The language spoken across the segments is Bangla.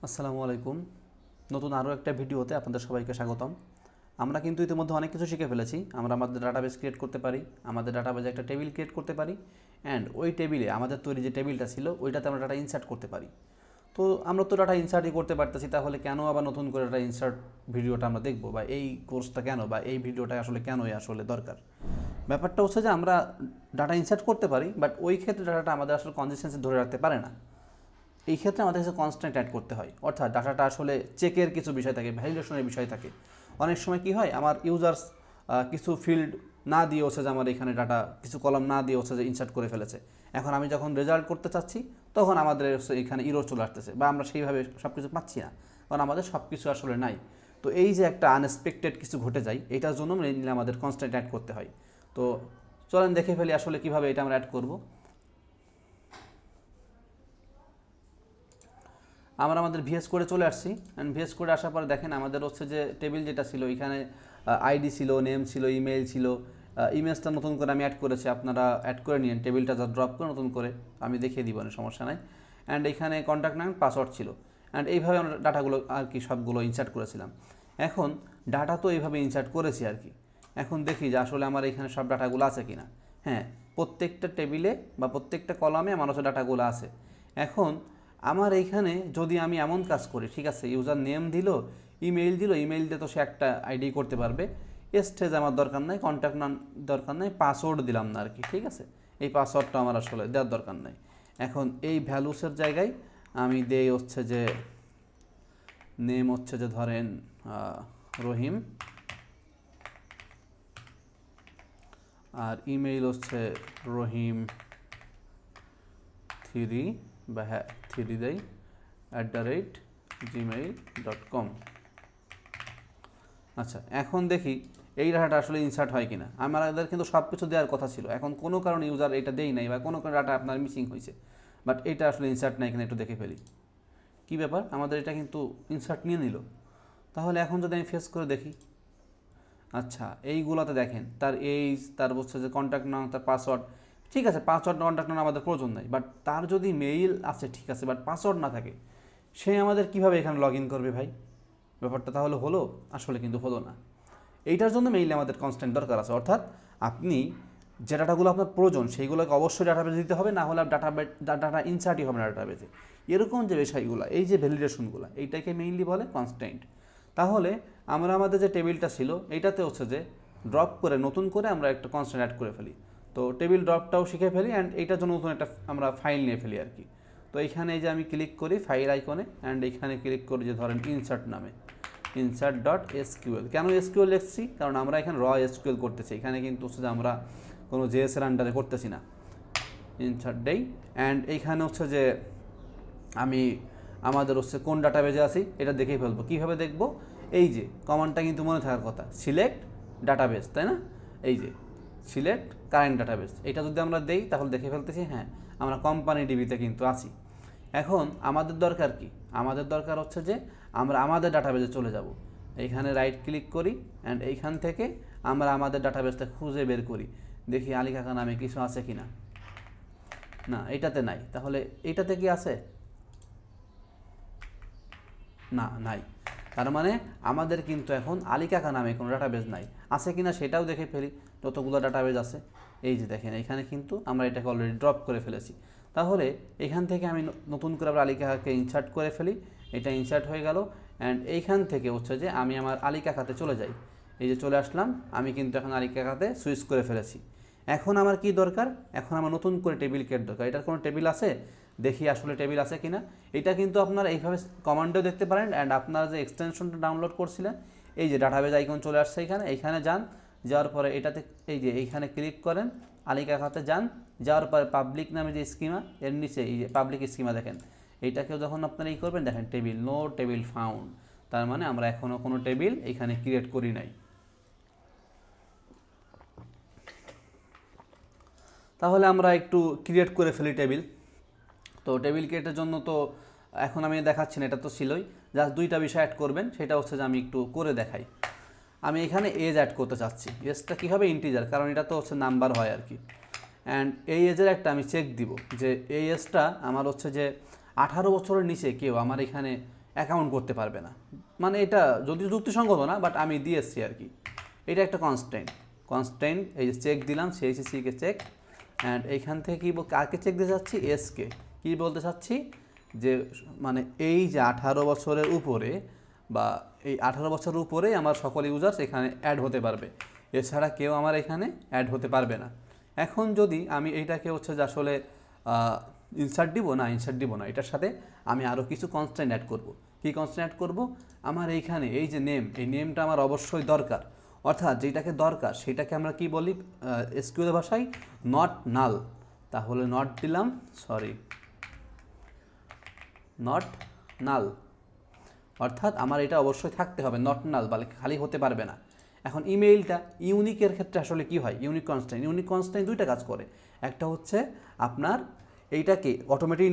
আসসালামু আলাইকুম। নতুন আরও একটা ভিডিওতে আপনাদের সবাইকে স্বাগতম। আমরা কিন্তু ইতিমধ্যে অনেক কিছু শিখে ফেলেছি। আমরা আমাদের ডাটাবেস ক্রিয়েট করতে পারি, আমাদের ডাটাবেসে একটা টেবিল ক্রিয়েট করতে পারি, অ্যান্ড ওই টেবিলে আমাদের তৈরি যে টেবিলটা ছিল ওইটাতে আমরা ডাটা ইনসার্ট করতে পারি। তো আমরা তো ডাটা ইনসার্টই করতে পারতেছি, তাহলে কেন আবার নতুন করে ডাটা ইনসার্ট ভিডিওটা আমরা দেখব, বা এই কোর্সটা কেন, বা এই ভিডিওটা আসলে কেনই আসলে দরকার? ব্যাপারটা হচ্ছে যে আমরা ডাটা ইনসার্ট করতে পারি, বাট ওই ক্ষেত্রে ডাটাটা আমাদের আসলে কনসিস্টেন্সি ধরে রাখতে পারে না। এই ক্ষেত্রে আমাদের কাছে কনস্ট্যান্ট অ্যাড করতে হয়, অর্থাৎ ডাটাটা আসলে চেকের কিছু বিষয় থাকে, ভ্যালিডেশনের বিষয় থাকে। অনেক সময় কি হয়, আমার ইউজার্স কিছু ফিল্ড না দিয়ে হচ্ছে যে আমার এখানে ডাটা কিছু কলাম না দিয়ে হচ্ছে যে ইনসার্ট করে ফেলেছে। এখন আমি যখন রেজাল্ট করতে চাচ্ছি তখন আমাদের এখানে ইরো চলে আসতেছে, বা আমরা সেইভাবে সব কিছু পাচ্ছি না, কারণ আমাদের সব কিছু আসলে নাই। তো এই যে একটা আনএক্সপেক্টেড কিছু ঘটে যায়, এটার জন্য মেইনলি আমাদের কনস্ট্যান্ট অ্যাড করতে হয়। তো চলেন দেখে ফেলি আসলে কীভাবে এটা আমরা অ্যাড করব। আমরা আমাদের ভিএস কোডে চলে আসছি, অ্যান্ড ভিএস কোডে আসার পরে দেখেন আমাদের হচ্ছে যে টেবিল যেটা ছিল, এখানে আইডি ছিল, নেম ছিল, ইমেল ছিল। ইমেজটা নতুন করে আমি অ্যাড করেছি, আপনারা অ্যাড করে নিন, টেবিলটা যা ড্রপ করে নতুন করে আমি দেখিয়ে দিব না, সমস্যা নাই। অ্যান্ড এখানে কন্ট্যাক্ট নাম, পাসওয়ার্ড ছিল, অ্যান্ড এইভাবে আমরা ডাটাগুলো আর কি সবগুলো ইনসার্ট করেছিলাম। এখন ডাটা তো এইভাবে ইনসার্ট করেছি আর কি। এখন দেখি যে আসলে আমার এখানে সব ডাটাগুলো আছে কিনা। হ্যাঁ, প্রত্যেকটা টেবিলে বা প্রত্যেকটা কলামে আমার হচ্ছে ডাটাগুলো আছে। এখন আমার এইখানে যদি আমি এমন কাজ করি, ঠিক আছে, ইউজার নেম দিল, ইমেইল দিল, ইমেইল দিয়ে তো সে একটা আইডি করতে পারবে, স্টেজ আমার দরকার নাই, কন্ট্যাক্ট নাম দরকার নাই, পাসওয়ার্ড দিলাম না আর কি, ঠিক আছে। এই পাসওয়ার্ডটা আমার আসলে দেওয়ার দরকার নাই। এখন এই ভ্যালুসের জায়গায় আমি দেই হচ্ছে যে নেম হচ্ছে যে ধরেন রহিম, আর ইমেইল হচ্ছে রহিম থ্রি, বা হ্যাঁ থ্রি দেই @gmail.com। আচ্ছা, এখন দেখি এই ডাটাটা আসলে ইনসার্ট হয় কিনা। আমাদের কিন্তু সব কিছু দেওয়ার কথা ছিল, এখন কোনো কারণে ইউজার এটা দেই নাই, বা কোনো কারণে ডাটা আপনার মিসিং হয়েছে, বাট এটা আসলে ইনসার্ট নাই কিনা একটু দেখে ফেলি। কী ব্যাপার, আমাদের এটা কিন্তু ইনসার্ট নিয়ে নিল। তাহলে এখন যদি আমি ফেস করে দেখি, আচ্ছা এইগুলোতে দেখেন তার এইজ, তার হচ্ছে যে কন্ট্যাক্ট নাম, তার পাসওয়ার্ড, ঠিক আছে, পাসওয়ার্ড কন্ট্যাক্ট নাম আমাদের প্রয়োজন নাই, বাট তার যদি মেইল আছে ঠিক আছে, বাট পাসওয়ার্ড না থাকে, সে আমাদের কীভাবে এখানে লগ ইন করবে ভাই? ব্যাপারটা তাহলে হলো? আসলে কিন্তু হলো না। এইটার জন্য মেইলে আমাদের কনস্ট্যান্ট দরকার আছে, অর্থাৎ আপনি যে ডাটাগুলো আপনার প্রয়োজন সেইগুলোকে অবশ্যই ডাটাবেজে দিতে হবে, না হলে ডাটা ইনসার্টই হবে না ডাটাবেজে। এরকম যে বিষয়গুলো, এই যে ভ্যালিডেশনগুলো, এইটাকে মেইনলি বলে কনস্ট্যান্ট। তাহলে আমরা আমাদের যে টেবিলটা ছিল এইটাতে হচ্ছে যে ড্রপ করে নতুন করে আমরা একটা কনস্ট্যান্ট অ্যাড করে ফেলি। তো টেবিল ড্রপটাও শিখে ফেলি, অ্যান্ড এইটার জন্য নতুন একটা আমরা ফাইল নিয়ে ফেলি আর কি। তো এইখানে এই যে আমি ক্লিক করি ফাইল আইকনে, অ্যান্ড এইখানে ক্লিক করি যে ধরেন ইনসার্ট নামে, insert.sql। কেন এসকিউএল লিখছি? কারণ আমরা এখানে র এসকিউএল করতেছি, এখানে কিন্তু হচ্ছে যে আমরা কোনো জেএসের আন্ডারে করতেছি না। ইনসার্ট দেই, অ্যান্ড এইখানে হচ্ছে যে আমি আমাদের হচ্ছে কোন ডাটাবেজে আছি এটা দেখেই ফেলবো। কীভাবে দেখবো? এই যে কমান্ডটা কিন্তু মনে থাকার কথা, সিলেক্ট ডাটাবেস, তাই না? এই যে সিলেক্ট কারেন্ট ডাটাবেস, এটা যদি আমরা দেই তাহলে দেখে ফেলতেছি হ্যাঁ আমরা কোম্পানি ডিবিতে কিন্তু আছি। এখন আমাদের দরকার কি? আমাদের দরকার হচ্ছে যে আমরা আমাদের ডাটাবেজে চলে যাব। এইখানে রাইট ক্লিক করি, অ্যান্ড এইখান থেকে আমরা আমাদের ডাটাবেসটা খুঁজে বের করি, দেখি আলী কাকা নামে কিছু আছে কি না। না, এটাতে নাই, তাহলে এইটাতে কি আছে? না, নাই। তার মানে আমাদের কিন্তু এখন আলী কাকা নামে কোনো ডাটাবেস নাই, আছে কিনা সেটাও দেখে ফেলি। যতগুলো ডাটাবেস আছে এই যে দেখেন, এখানে কিন্তু আমরা এটাকে অলরেডি ড্রপ করে ফেলেছি। তাহলে এখান থেকে আমি নতুন করে আবার আলী কাকাকে ইনসার্ট করে ফেলি, এটা ইনসার্ট হয়ে গেল। অ্যান্ড এইখান থেকে হচ্ছে যে আমি আমার আলী কাকাতে চলে যাই, এই যে চলে আসলাম, আমি কিন্তু এখন আলী কাকাতে সুইচ করে ফেলেছি। এখন আমার কি দরকার? এখন আমার নতুন করে টেবিল ক্রিয়েট দরকার। এটার কোনো টেবিল আছে? দেখি আসলে টেবিল আছে কিনা। এটা কিন্তু আপনারা এইভাবে কমান্ডেও দেখতে পারেন, অ্যান্ড আপনারা যে এক্সটেনশনটা ডাউনলোড করছিলেন, এই যে ডাটাবেজ আইকন চলে আসছে এখানে, এইখানে যান, যাওয়ার পরে এটাতে এই যে এইখানে ক্লিক করেন, আলী কাকাতে যান, যাওয়ার পরে পাবলিক নামে যে স্কিমা, এর নিচে এই যে পাবলিক স্কিমা দেখেন, এইটাকেও যখন আপনারা এই করবেন দেখেন টেবিল, নো টেবিল ফাউন্ড, তার মানে আমরা এখনও কোনো টেবিল এখানে ক্রিয়েট করি নাই। তাহলে আমরা একটু ক্রিয়েট করে ফেলি টেবিল। তো টেবিল ক্রিয়েটের জন্য তো এখন আমি দেখাচ্ছি না, এটা তো ছিলই, জাস্ট দুইটা বিষয় অ্যাড করবেন, সেটা হচ্ছে যে আমি একটু করে দেখাই। আমি এখানে এজ অ্যাড করতে চাচ্ছি, এজটা কী হবে? ইন্টিজার, কারণ এটা তো হচ্ছে নাম্বার হয় আর কি। অ্যান্ড এই এজের একটা আমি চেক দিব যে এই এজটা আমার হচ্ছে যে 18 বছরের নিচে কেউ আমার এখানে অ্যাকাউন্ট করতে পারবে না। মানে এটা যদিও যুক্তিসঙ্গত না, বাট আমি দিয়ে এসছি আর কি। এটা একটা কনস্ট্যান্ট এই যে চেক দিলাম সিএইচসিকে চেক, অ্যান্ড এইখান থেকে কী কাকে চেক দিতে চাচ্ছি, এসকে কী বলতে চাচ্ছি যে মানে এই যে 18 বছরের উপরে বা এই 18 বছরের উপরে আমার সকল ইউজার্স এখানে অ্যাড হতে পারবে, এছাড়া কেউ আমার এখানে অ্যাড হতে পারবে না। এখন যদি আমি এইটাকে হচ্ছে যে আসলে ইনসার্ট দিব না, এটার সাথে আমি আরও কিছু কনস্ট্যান্ট অ্যাড করব। কী কনস্ট্যান্ট অ্যাড করব, আমার এইখানে এই যে নেম, এই নেমটা আমার অবশ্যই দরকার, অর্থাৎ যেটাকে দরকার সেটাকে আমরা কি বলি এসকিউএল ভাষায়, নট নাল। তাহলে নট দিলাম, নট নাল, অর্থাৎ আমার এটা অবশ্যই থাকতে হবে, নট নাল, বলে খালি হতে পারবে না। এখন ইমেইলটা ইউনিকের ক্ষেত্রে আসলে কি হয়, ইউনিক কনস্ট্যান্ট দুইটা কাজ করে। একটা হচ্ছে আপনার এইটাকে অটোমেটিক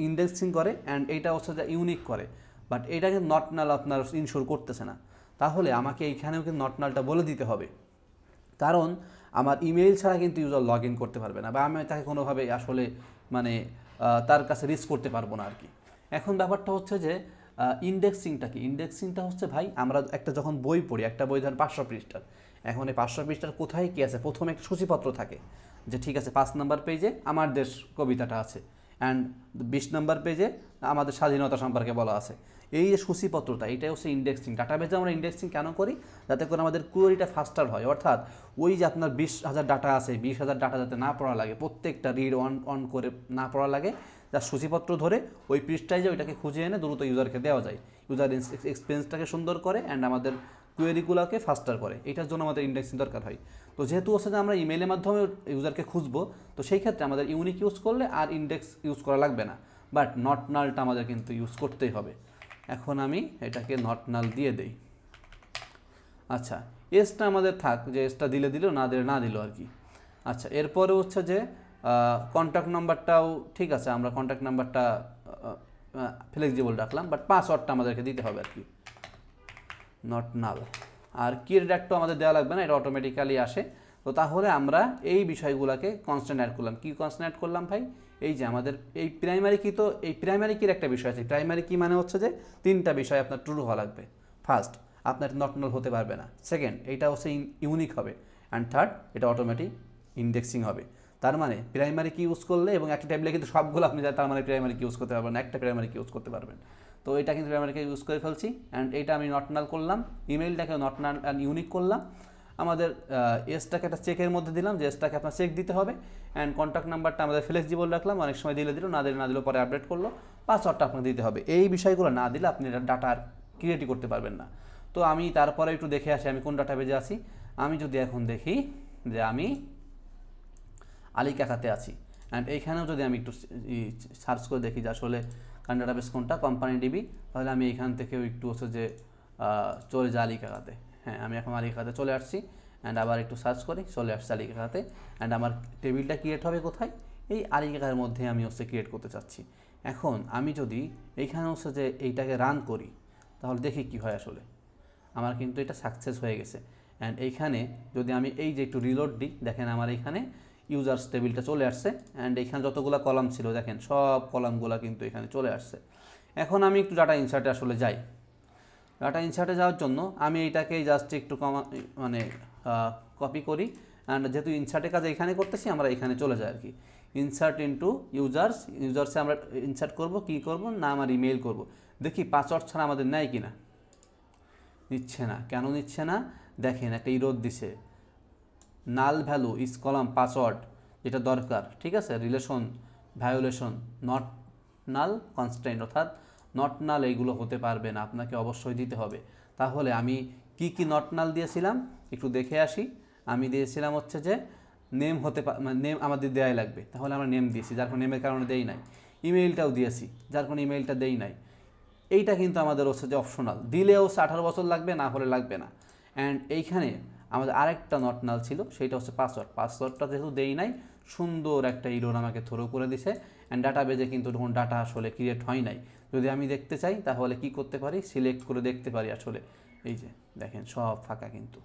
ইন্ডেক্সিং করে, অ্যান্ড এইটা হচ্ছে যে ইউনিক করে, বাট এইটাকে নট নাল আপনার ইনশোর করতেছে না। তাহলে আমাকে এইখানেও কিন্তু নট নালটা বলে দিতে হবে, কারণ আমার ইমেইল ছাড়া কিন্তু ইউজার লগ ইন করতে পারবে না, বা আমি তাকে কোনোভাবে আসলে মানে তার কাছে রিস্ক করতে পারবো না আর কি। এখন ব্যাপারটা হচ্ছে যে ইন্ডেক্সিংটা হচ্ছে ভাই, আমরা একটা যখন বই পড়ি, একটা বই ধরেন 500 পৃষ্ঠার, এখন এই 500 পৃষ্ঠার কোথায় কী আছে, প্রথমে একটা সূচিপত্র থাকে যে ঠিক আছে 5 নম্বর পেজে আমার দেশ কবিতাটা আছে, অ্যান্ড 20 নম্বর পেজে আমাদের স্বাধীনতা সম্পর্কে বলা আছে। এই যে সূচিপত্রটা, এটাই হচ্ছে ইন্ডেক্সিং। ডাটাবেজে আমরা ইন্ডেক্সিং কেন করি, যাতে করে আমাদের কোয়েরিটা ফাস্টার হয়, অর্থাৎ ওই যে আপনার 20,000 ডাটা আছে, 20,000 ডাটা যাতে না পড়া লাগে, প্রত্যেকটা রিড অন করে না পড়া লাগে, যার সূচিপত্র ধরে ওই পৃষ্ঠায় যে ওইটাকে খুঁজে এনে দ্রুত ইউজারকে দেওয়া যায়, ইউজার এক্সপিরিয়েন্সটাকে সুন্দর করে, অ্যান্ড আমাদের কোয়েরিগুলোকে ফাস্টার করে। এটার জন্য আমাদের ইন্ডেক্সিং দরকার হয়। তো যেহেতু হচ্ছে যে আমরা ইমেলের মাধ্যমে ইউজারকে খুঁজবো, তো সেই ক্ষেত্রে আমাদের ইউনিক ইউজ করলে আর ইন্ডেক্স ইউজ করা লাগবে না, বাট নট নালটা আমাদের কিন্তু ইউজ করতেই হবে। এখন আমি এটাকে নট নাল দিয়ে দেই। আচ্ছা, এসটা আমাদের থাক, যে এসটা দিলে দিল, না দিলে না দিল আর কি। আচ্ছা, এরপরে হচ্ছে যে কন্ট্যাক্ট নাম্বারটাও ঠিক আছে, আমরা কন্ট্যাক্ট নাম্বারটা ফ্লেক্সিবল রাখলাম, বাট পাসওয়ার্ডটা আমাদেরকে দিতে হবে আর কি, নট নাল। আর কি রেডাক্টও আমাদের দেওয়া লাগবে না, এটা অটোমেটিক্যালি আসে। তো তাহলে আমরা এই বিষয়গুলোকে কনস্ট্যান্ট অ্যাড করলাম। কি কনস্ট্যান্ট অ্যাড করলাম ভাই, এই যে আমাদের এই প্রাইমারি কি, তো এই প্রাইমারি কির একটা বিষয় আছে। প্রাইমারি কি মানে হচ্ছে যে 3টা বিষয় আপনার ট্রু হওয়া লাগবে। ফার্স্ট, আপনার নট নাল হতে পারবে না। সেকেন্ড, এইটা হচ্ছে ইউনিক হবে। অ্যান্ড থার্ড, এটা অটোমেটিক ইন্ডেক্সিং হবে। তার মানে প্রাইমারি কি ইউজ করলে, এবং একটা টেবিলে কিন্তু সবগুলো আপনি তার মানে প্রাইমারি কি ইউজ করতে পারবেন না, একটা প্রাইমারি কি ইউজ করতে পারবেন। তো এটা কিন্তু প্রাইমারিকে ইউজ করে ফেলছি, অ্যান্ড এটা আমি নট নাল করলাম। ইমেইলটাকে নট নাল অ্যান্ড ইউনিক করলাম। আমাদের এসটাকে একটা চেকের মধ্যে দিলাম, যে এসটাকে আপনার চেক দিতে হবে, অ্যান্ড কন্ট্যাক্ট নাম্বারটা আমাদের ফ্লেক্সিবল রাখলাম, অনেক সময় দিলে দিল, না দিলে পরে আপডেট করলো। পাসওয়ার্ডটা আপনাকে দিতে হবে। এই বিষয়গুলো না দিলে আপনি ডাটা আর ক্রিয়েটই করতে পারবেন না। তো আমি তারপরে একটু দেখে আসি আমি কোন ডাটাবেজে আছি। আমি যদি এখন দেখি যে আমি আলী কাকাতে আছি, অ্যান্ড এইখানেও যদি আমি একটু সার্চ করে দেখি যে আসলে কারেন্ট ডাটাবেস কোনটা, কোম্পানি ডিবি, তাহলে আমি এখান থেকেও একটু হচ্ছে যে চলে যাই আলী কাকাতে। হ্যাঁ, আমি এখন আলী কাকাতে চলে আসছি, অ্যান্ড আবার একটু সার্চ করি, চলে আসছি আলী কাকাতে। অ্যান্ড আমার টেবিলটা ক্রিয়েট হবে কোথায়, এই আলী কাকার মধ্যে আমি হচ্ছে ক্রিয়েট করতে চাচ্ছি। এখন আমি যদি এইখানে হচ্ছে যে এইটাকে রান করি, তাহলে দেখি কি হয় আসলে। আমার কিন্তু এটা সাকসেস হয়ে গেছে। অ্যান্ড এইখানে যদি আমি এই যে একটু রিলোড দিই, দেখেন আমার এইখানে ইউজার্স টেবিলটা চলে আসছে, অ্যান্ড এখানে যতগুলো কলাম ছিল দেখেন সব কলামগুলো কিন্তু এখানে চলে আসছে। এখন আমি একটু ডাটা ইনসার্টে আসলে যাই। ডাটা ইনসার্টে যাওয়ার জন্য আমি এইটাকে জাস্ট একটু মানে কপি করি, অ্যান্ড যেহেতু ইনসার্টের কাজ এখানে করতেছি, আমরা এখানে চলে যাই আর কি। ইনসার্ট ইনটু ইউজার্সে আমরা ইনসার্ট করব, কি করব না, আমার ইমেইল করব। দেখি পাসওয়ার্ড ছাড়া আমাদের নেয় কি না, নিচ্ছে না। কেন নিচ্ছে না, দেখেন একটা ইরোড দিছে, null value is column password, যেটা দরকার। ঠিক আছে, relation violation, not null constant, অর্থাৎ নট নাল এইগুলো হতে পারবে না, আপনাকে অবশ্যই দিতে হবে। তাহলে আমি কি কি নট নাল দিয়েছিলাম একটু দেখে আসি। আমি দিয়েছিলাম হচ্ছে যে নেম নেম আমাদের দেয়াই লাগবে, তাহলে আমরা নেম দিয়েছি, যার কোনো নেমের কারণে দেই নাই। ইমেইলটাও দিয়েছি, যার কোনো ইমেইলটা দেই নাই। এইটা কিন্তু আমাদের হচ্ছে যে অপশনাল, দিলেও 18 বছর লাগবে, না হলে লাগবে না। অ্যান্ড এইখানে আমাদের আরেকটা নট নাল ছিল, সেইটা হচ্ছে পাসওয়ার্ডটা যেহেতু দেই নাই, সুন্দর একটা ইরোর আমাকে থ্রো করে দিছে। অ্যান্ড ডাটাবেজে কিন্তু তখন ডাটা আসলে ক্রিয়েট হয় নাই। যদি আমি দেখতে চাই তাহলে কি করতে পারি, সিলেক্ট করে দেখতে পারি আসলে। এই যে দেখেন সব ফাঁকা কিন্তু।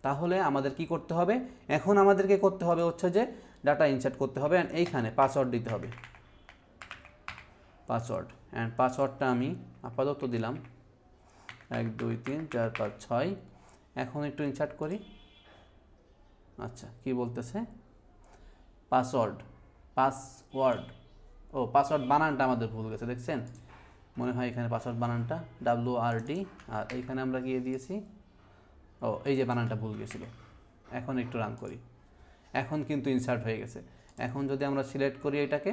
তাহলে আমাদের কি করতে হবে, এখন আমাদেরকে করতে হবে হচ্ছে যে ডাটা ইনসার্ট করতে হবে, অ্যান্ড এইখানে পাসওয়ার্ড দিতে হবে, পাসওয়ার্ড। অ্যান্ড পাসওয়ার্ডটা আমি আপাতত দিলাম 1 2 3 4 5 6। এখন একটু ইনসার্ট করি। আচ্ছা, কি বলতেছে? পাসওয়ার্ড ও পাসওয়ার্ড বানানটা আমাদের ভুল গেছে, দেখছেন? মনে হয় এখানে পাসওয়ার্ড বানানটা WRD, আর এইখানে আমরা গিয়ে দিয়েছি, ও এই যে বানানটা ভুল গেছিল। এখন একটু রান করি, এখন কিন্তু ইনসার্ট হয়ে গেছে। এখন যদি আমরা সিলেক্ট করি এটাকে,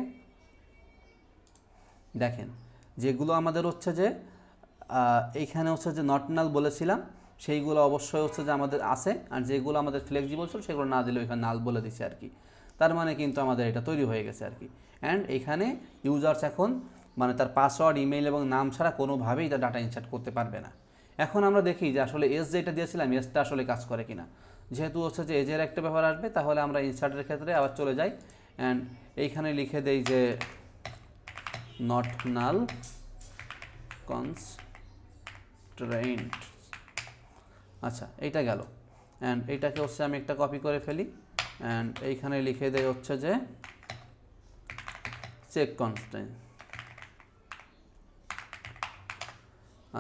দেখেন যেগুলো আমাদের হচ্ছে যে এইখানে হচ্ছে যে নট নাল বলেছিলাম সেইগুলো অবশ্যই হচ্ছে যে আমাদের আছে, আর যেগুলো আমাদের ফ্লেক্সিবল ছিল সেগুলো না দিলেও এখানে নাল বলে দিচ্ছে আর কি। তার মানে কিন্তু আমাদের এটা তৈরি হয়ে গেছে আর কি। অ্যান্ড এইখানে ইউজার্স এখন মানে তার পাসওয়ার্ড, ইমেইল এবং নাম ছাড়া কোনোভাবেই তার ডাটা ইনসার্ট করতে পারবে না। এখন আমরা দেখি যে আসলে এস যেটা দিয়েছিলাম এসটা আসলে কাজ করে কিনা। যেহেতু হচ্ছে যে এজের একটা ব্যাপার আসবে, তাহলে আমরা ইনসার্টের ক্ষেত্রে আবার চলে যাই অ্যান্ড এইখানে লিখে দেই যে নট নাল কনস্ট্রেইন্ট। আচ্ছা, এইটা গেল। অ্যান্ড এইটাকে হচ্ছে আমি একটা কপি করে ফেলি অ্যান্ড এইখানে লিখে দেয় হচ্ছে যে চেক কনস্ট্রেইন্ট।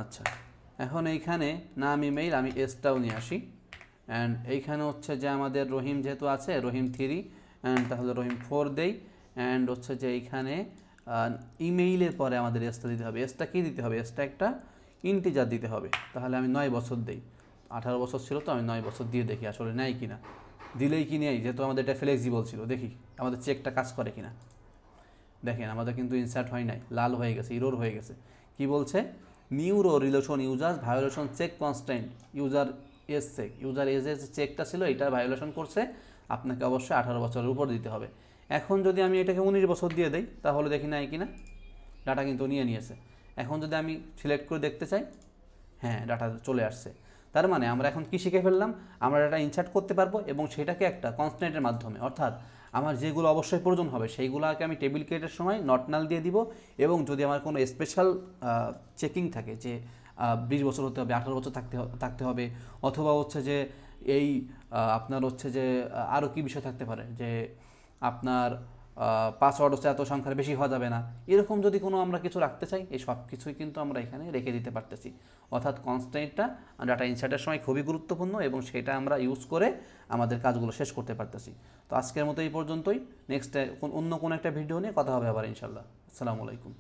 আচ্ছা, এখন এইখানে নাম, ইমেইল, আমি এসটাও নিয়ে আসি অ্যান্ড এইখানে হচ্ছে যে আমাদের রহিম যেহেতু আছে, রহিম 3 অ্যান্ড তাহলে রহিম 4 দেই অ্যান্ড হচ্ছে যে এইখানে ইমেইলের পরে আমাদের এসটা দিতে হবে। এসটা কী দিতে হবে? এসটা একটা ইন্টিজার দিতে হবে। তাহলে আমি 9 বছর দেই, 18 বছর ছিল তো আমি 9 বছর দিয়ে দেখি আসলে নেয় কিনা। দিলেই কি নেই, যেহেতু আমাদের এটা ফ্লেক্সিবল ছিল, দেখি আমাদের চেকটা কাজ করে কিনা। দেখেন আমাদের কিন্তু ইনসার্ট হয় নাই, লাল হয়ে গেছে, ইরোর হয়ে গেছে। কি বলছে? Neuro relation user violation check constant user age check. User এজের যে চেকটা ছিল এটা ভায়োলেশন করছে, আপনাকে অবশ্যই 18 বছরের উপর দিতে হবে। এখন যদি আমি এটাকে 19 বছর দিয়ে দেই তাহলে দেখি নাই কিনা, ডাটা কিন্তু নিয়েছে। এখন যদি আমি সিলেক্ট করে দেখতে চাই, হ্যাঁ ডাটা চলে আসছে। তার মানে আমরা এখন কি শিখে ফেললাম? আমরা ডাটা ইনসার্ট করতে পারবো এবং সেটাকে একটা কনস্ট্যান্টের মাধ্যমে, অর্থাৎ আমার যেগুলো অবশ্যই প্রয়োজন হবে সেইগুলোকে আমি টেবিল ক্রিয়েটের সময় নট নাল দিয়ে দিব। এবং যদি আমার কোনো স্পেশাল চেকিং থাকে যে 20 বছর হতে হবে, 18 বছর থাকতে হবে, অথবা হচ্ছে যে এই আপনার হচ্ছে যে আরও কী বিষয় থাকতে পারে যে আপনার পাসওয়ার্ড হচ্ছে এত সংখ্যার বেশি হওয়া যাবে না, এরকম যদি কোনো আমরা কিছু রাখতে চাই, এই সব কিছুই কিন্তু আমরা এখানে রেখে দিতে পারতেছি। অর্থাৎ কনস্ট্যান্টটা ডাটা ইনসার্টের সময় খুবই গুরুত্বপূর্ণ এবং সেটা আমরা ইউজ করে আমাদের কাজগুলো শেষ করতে পারতেছি। তো আজকের মতো এই পর্যন্তই। নেক্সট অন্য কোনো একটা ভিডিও নিয়ে কথা হবে আবার ইনশাল্লাহ। আসসালামু আলাইকুম।